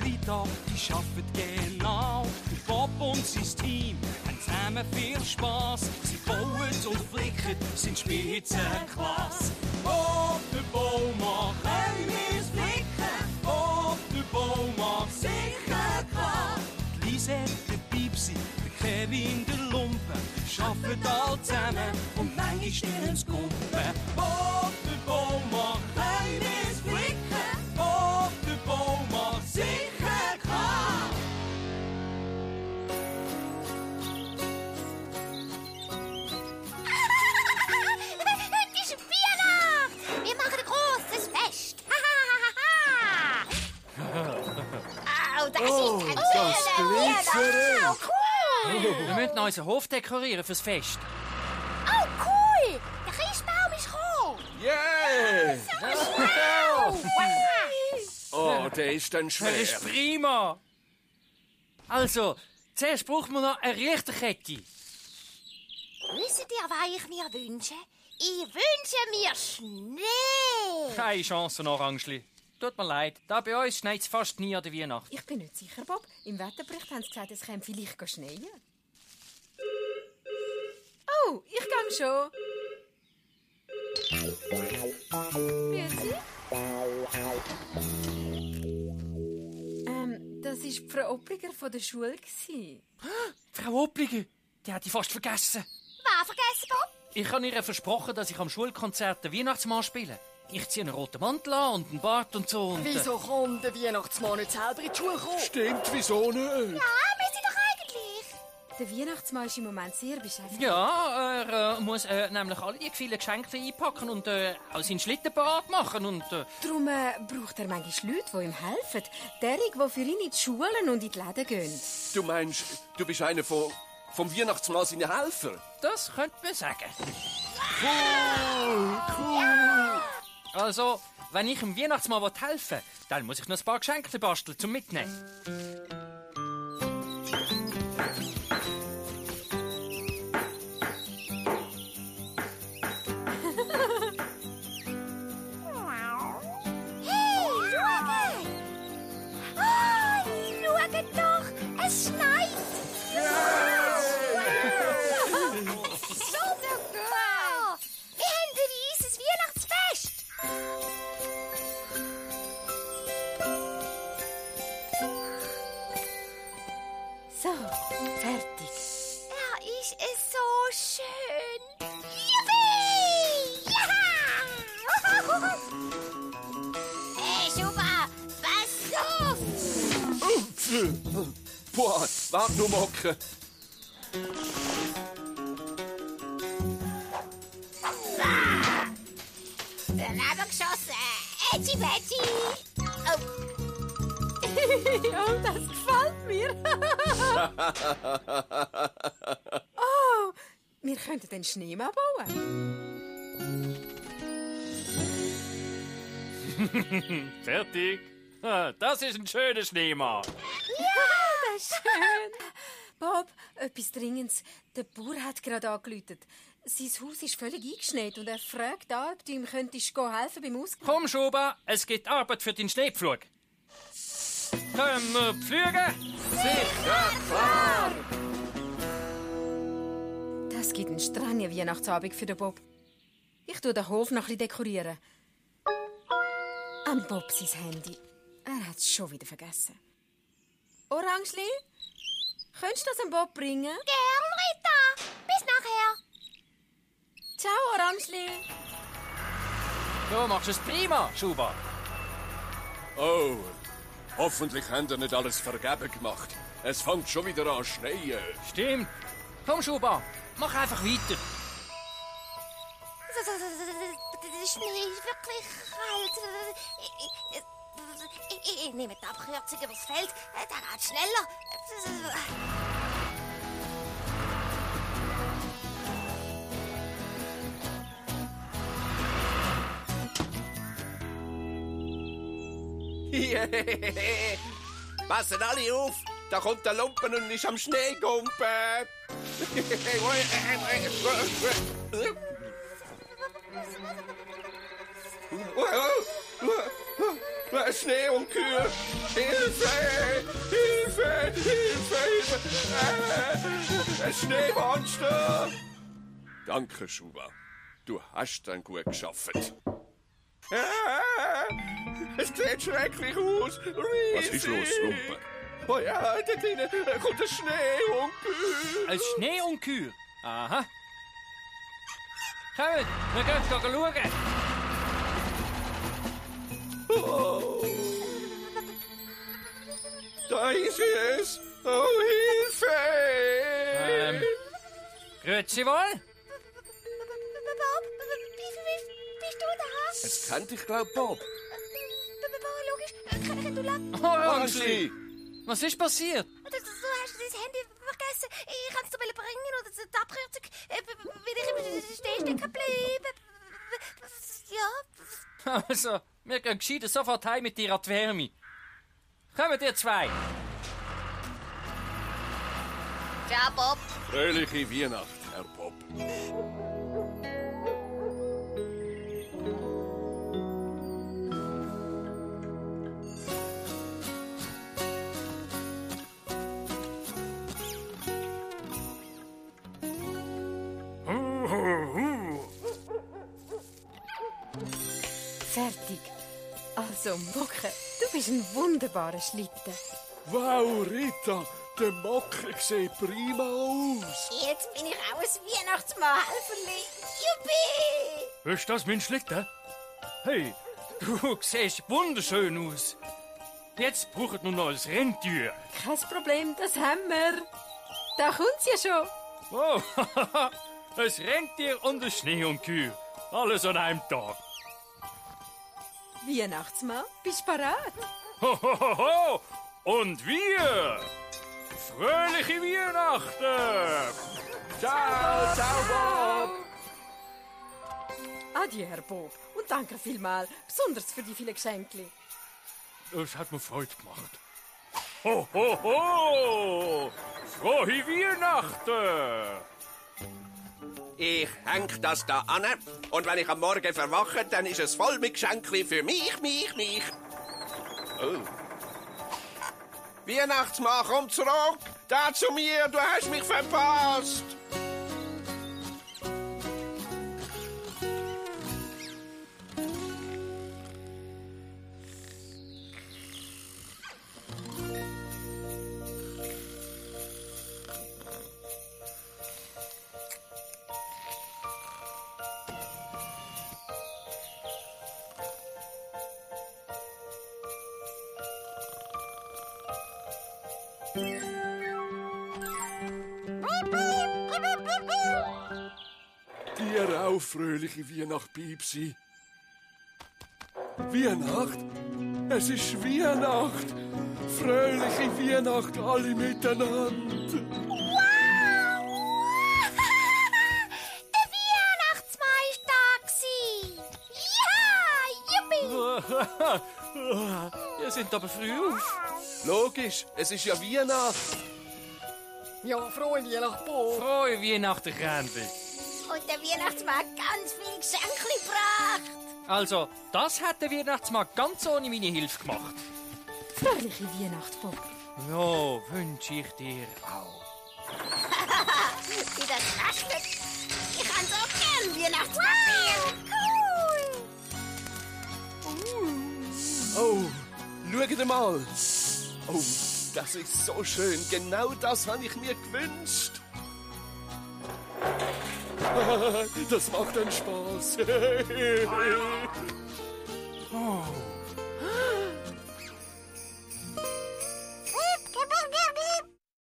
Mädchen da, die arbeiten genau. Der Bob und sein Team haben zusammen viel Spass. Sie bauen und flicken, sind Spitzenklasse. Bob, der Baumann, können wir's flicken? Bob, der Baumann, sicher klar. Die Lisette, der Piepsi, der Kevin, der Lumpen, arbeiten alle zusammen und manchmal stirn's Kumpen. Bob, der Baumann, können wir's flicken? Bob, der Baumann, sicher klar. Heute ist Weihnacht! Wir machen ein grosses Fest! Oh, das ist ein Glitzert. Wir müssen noch unseren Hof dekorieren fürs Fest. Oh, cool! Der Christbaum ist gekommen! Yeah! Oh, der ist dann Das schwer. ist prima. Also, zuerst brauchen wir noch eine Lichterkette. Wisst ihr, was ich mir wünsche? Ich wünsche mir Schnee! Keine Chance, Orangeli. Tut mir leid, da bei uns schneit es fast nie an der Weihnacht. Ich bin nicht sicher, Bob. Im Wetterbericht haben sie gesagt, es käme vielleicht schneien. Oh, ich gang schon. Grüezi. Das war Frau Oppliger von der Schule. Frau Oppliger, die hat ich fast vergessen. Was vergessen, Bob? Ich habe ihr versprochen, dass ich am Schulkonzert den Weihnachtsmann spiele. Ich ziehe einen roten Mantel an und einen Bart und so. Und, Wieso kann der Weihnachtsmann nicht selber in die Schule kommen? Stimmt, wieso nicht? Ja, wir sind doch eigentlich. Der Weihnachtsmann ist im Moment sehr beschäftigt. Ja, er muss nämlich alle die vielen Geschenke einpacken und auch seinen Schlitten parat machen. Und, Darum braucht er manchmal Leute, die ihm helfen. Derige, die für ihn in die Schulen und in die Läden gehen. Du meinst, du bist einer vom Weihnachtsmann seine Helfer? das könnte man sagen. Cool. Also, wenn ich dem Weihnachtsmann helfen will, dann muss ich noch ein paar Geschenke basteln zum Mitnehmen. Hey, schaut! Oh, schaut doch! Es schneit! Super! Wir haben ein riesiges Weihnachtsfest! So, fertig. Ja, ist es so schön! Juppie! Ja! Hey, Schuba! Pass auf! Boah, warte nur, Mocke. Daneben geschossen! Ätschi, Bätschi! Oh, Ja, das gefällt mir. Oh, wir könnten den Schneemann bauen. Fertig. Das ist ein schöner Schneemann. Das ist schön. Bob, etwas Dringendes. Der Bauer hat gerade angerufen. Sein Haus ist völlig eingeschneit und er fragt an, ob du ihm könntest helfen beim Ausgleich. Komm, Schuba, es gibt Arbeit für den Schneepflug. Können wir pflügen? Das gibt einen strengen Weihnachtsabend für den Bob. Ich tue den Hof noch ein bisschen dekorieren. Am Bob sein Handy. Er hat es schon wieder vergessen. Orangeli, könntest du das am Bob bringen? gern, Rita! Bis nachher! Ciao, Orangeli. Du machst es prima, Schuba. Oh, hoffentlich haben ihr nicht alles vergeben gemacht. Es fängt schon wieder an zu schneien. Stimmt. Komm, Schuba, mach einfach weiter. Der Schnee ist wirklich kalt. Ich nehme die Abkürzung übers Feld. Der geht schneller. Passen alle auf! Da kommt der Lumpen und ist am Schnee gumpen. Schnee und Kühe! Hilfe! Hilfe! Hilfe! Hilfe! Ein Schneemonster! Danke, Schuba. Du hast dann gut geschafft. Es sieht schrecklich aus. Riesig. Was ist los, Lumpen? Oh ja, da drinnen kommt ein Schneeungeheuer. Ein Schneeungeheuer? Aha. Kommt, wir gehen schauen. Oh. Da ist es. Oh, Hilfe! Grüezi wohl. Bob, bist du das? Es kennt dich, glaub Bob. Logisch, kann du lang? Oh, Angeli. Was ist passiert? Du hast dein Handy vergessen. Ich kann es dir bringen oder die Abkürzung, weil ich im Stehen stecken geblieben. Ja. Also, wir gehen gescheiter sofort heim mit dir an die Wärme. Kommen ihr zwei. Ciao, Bob. Fröhliche Weihnacht, Herr Bob. Fertig. Also, Mucke, du bist ein wunderbarer Schlitten. Wow, Rita, der Mocke sieht prima aus. Jetzt bin ich auch ein Weihnachtsmannhelferli. Juppie! Ist das mein Schlitten? Hey, du siehst wunderschön aus. Jetzt braucht nur noch ein Rentier. Kein Problem, das haben wir. Da kommt's ja schon. Oh, ein Rentier und ein Schneeungeheuer. Alles an einem Tag. Weihnachtsmann, bist du bereit? Ho, ho, ho, ho. Und wir? Fröhliche Weihnachten! Ciao, ciao, Bob. Adieu, Herr Bob. Und danke vielmals, besonders für die vielen Geschenke. Es hat mir Freude gemacht. Ho, ho, ho! Frohe Weihnachten! Ich häng das da an und wenn ich am Morgen verwache, dann ist es voll mit Geschenken für mich. Oh. Weihnachtsmann, komm zurück! Da zu mir, du hast mich verpasst! Dir auch fröhliche Weihnacht, Piepsi. Weihnacht? Es ist Weihnacht. Fröhliche Weihnacht alle miteinander. Wow! Der Weihnachtsmann ist da gsi. Ja, juppie! Ihr sind aber früh auf. Logisch, es ist ja Weihnacht. Ja, frohe Weihnachten, Bob. Frohe Weihnachten, Grändli. Und der Weihnachtsmann hat ganz viel Geschenke gebracht. Also, das hat der Weihnachtsmann ganz ohne meine Hilfe gemacht. Fröhliche Weihnacht, Bob. Ja, wünsche ich dir auch. Wie das raschelt. Ich kann so gern Weihnachtsmann spielen. Oh, schaut mal. Oh, das ist so schön. Genau das habe ich mir gewünscht. Das macht einen Spaß. Oh,